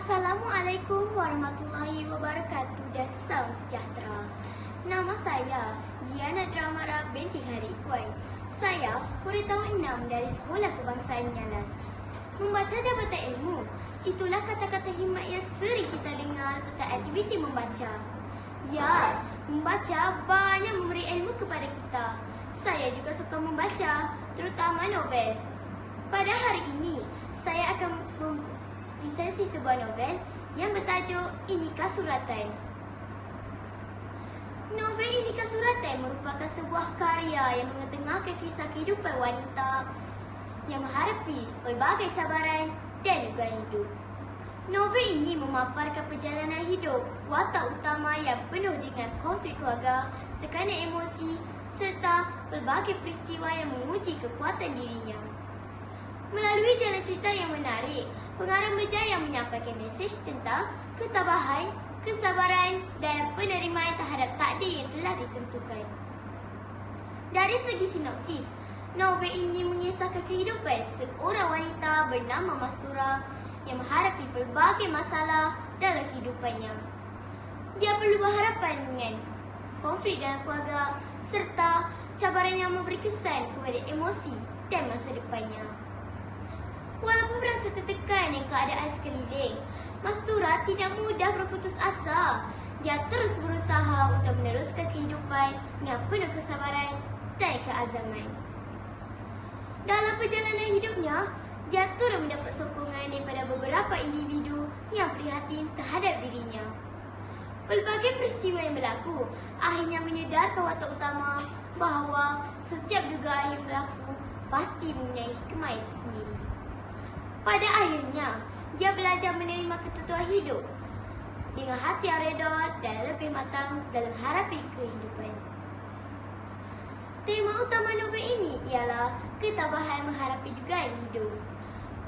Assalamualaikum warahmatullahi wabarakatuh dan salam sejahtera. Nama saya Giana Dramara binti Hari Ikwan. Saya murid tahun 6 dari Sekolah Kebangsaan Nyalas. Membaca Jabatan Ilmu, itulah kata-kata hikmat yang sering kita dengar tentang aktiviti membaca. Ya, membaca banyak memberi ilmu kepada kita. Saya juga suka membaca, terutama novel. Pada hari ini, saya akan resensi sebuah novel yang bertajuk Inikah Suratan. Novel Inikah Suratan merupakan sebuah karya yang mengetengahkan kisah kehidupan wanita yang menghadapi pelbagai cabaran dan juga hidup. Novel ini memaparkan perjalanan hidup watak utama yang penuh dengan konflik keluarga, tekanan emosi serta pelbagai peristiwa yang menguji kekuatan dirinya. Melalui jalan cerita yang menarik, pengarang berjaya menyampaikan mesej tentang ketabahan, kesabaran dan penerimaan terhadap takdir yang telah ditentukan. Dari segi sinopsis, novel ini mengisahkan kehidupan seorang wanita bernama Mastura yang menghadapi pelbagai masalah dalam kehidupannya. Dia perlu berhadapan dengan konflik dalam keluarga serta cabaran yang memberi kesan kepada emosi dan masa depannya. Walaupun berasa tertekan dengan keadaan sekeliling, Mastura tidak mudah berputus asa. Dia terus berusaha untuk meneruskan kehidupan dengan penuh kesabaran dan keazaman. Dalam perjalanan hidupnya, dia turut mendapat sokongan daripada beberapa individu yang prihatin terhadap dirinya. Pelbagai peristiwa yang berlaku akhirnya menyedarkan watak utama bahawa setiap dugaan yang berlaku pasti mempunyai hikmah itu sendiri. Pada akhirnya, dia belajar menerima ketentuan hidup dengan hati yang reda dan lebih matang dalam menghadapi kehidupan. Tema utama novel ini ialah ketabahan menghadapi dugaan hidup.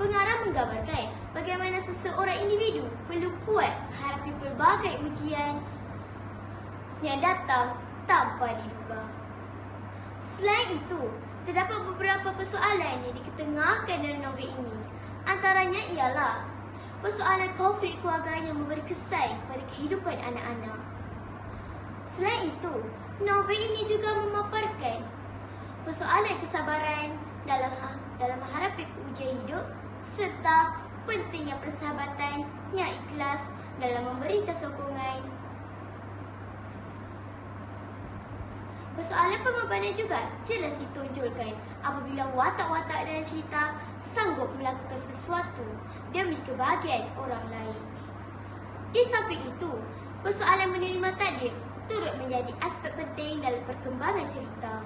Pengarang menggambarkan bagaimana seseorang individu perlu kuat menghadapi pelbagai ujian yang datang tanpa diduga. Selain itu, terdapat beberapa persoalan yang diketengahkan dalam novel ini. Antaranya ialah persoalan konflik keluarga yang memberi kesan kepada kehidupan anak-anak. Selain itu, novel ini juga memaparkan persoalan kesabaran dalam menghadapi ujian hidup serta pentingnya persahabatan yang ikhlas dalam memberikan sokongan. Persoalan pengorbanan juga jelas ditonjolkan apabila watak-watak dalam cerita sanggup melakukan sesuatu demi kebahagiaan orang lain. Di samping itu, persoalan menerima takdir turut menjadi aspek penting dalam perkembangan cerita.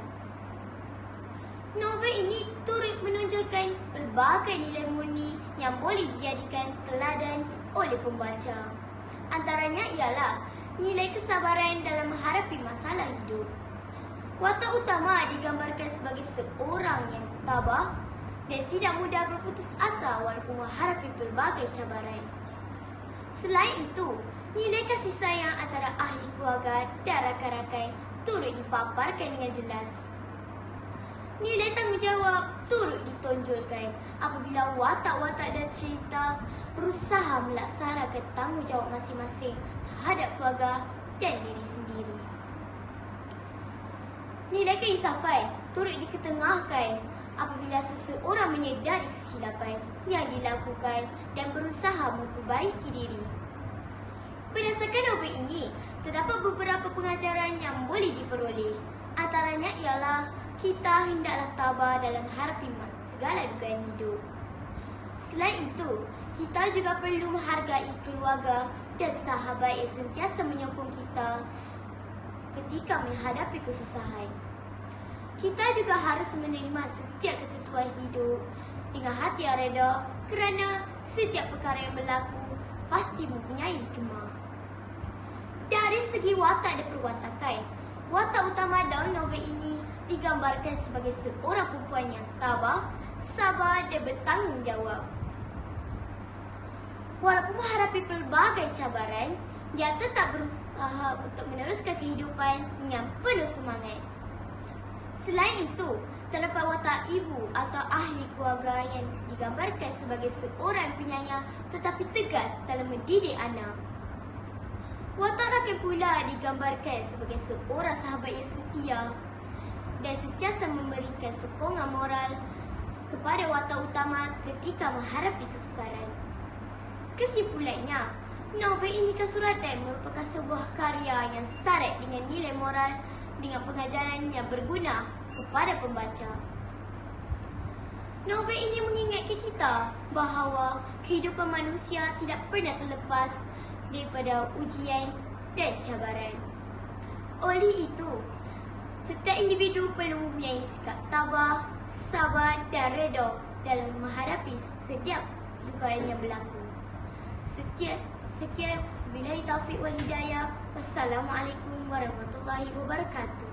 Novel ini turut menonjolkan pelbagai nilai murni yang boleh dijadikan teladan oleh pembaca. Antaranya ialah nilai kesabaran dalam menghadapi masalah hidup. Watak utama digambarkan sebagai seorang yang tabah dan tidak mudah berputus asa walaupun menghadapi pelbagai cabaran. Selain itu, nilai kasih sayang antara ahli keluarga dan rakan-rakan turut dipaparkan dengan jelas. Nilai tanggungjawab turut ditonjolkan apabila watak-watak dan cerita berusaha melaksanakan tanggungjawab masing-masing terhadap keluarga dan diri sendiri. Nilai keinsafan turut diketengahkan apabila seseorang menyedari kesilapan yang dilakukan dan berusaha memperbaiki diri. Berdasarkan novel ini, terdapat beberapa pengajaran yang boleh diperoleh. Antaranya ialah kita hendaklah tabah dalam menghadapi segala dugaan hidup. Selain itu, kita juga perlu menghargai keluarga dan sahabat yang sentiasa menyokong kita ketika menghadapi kesusahan. Kita juga harus menerima setiap ketentuan hidup dengan hati yang reda kerana setiap perkara yang berlaku pasti mempunyai hikmah. Dari segi watak dan perwatakan, watak utama dalam novel ini digambarkan sebagai seorang perempuan yang tabah, sabar dan bertanggungjawab. Walaupun menghadapi pelbagai cabaran, dia tetap berusaha untuk meneruskan kehidupan dengan penuh semangat. Selain itu, terdapat watak ibu atau ahli keluarga yang digambarkan sebagai seorang penyayang tetapi tegas dalam mendidik anak. Watak rakan pula digambarkan sebagai seorang sahabat yang setia dan sentiasa memberikan sokongan moral kepada watak utama ketika menghadapi kesukaran. Kesimpulannya, novel ini kesuratan merupakan sebuah karya yang syarat dengan nilai moral dengan pengajaran yang berguna kepada pembaca. Novel ini mengingatkan kita bahawa kehidupan manusia tidak pernah terlepas daripada ujian dan cabaran. Oleh itu, setiap individu perlu mempunyai sikap tabah, sabar dan redha dalam menghadapi setiap perkara yang berlaku. Sekian, billahi taufiq wal hidayah. Wassalamualaikum warahmatullahi wabarakatuh.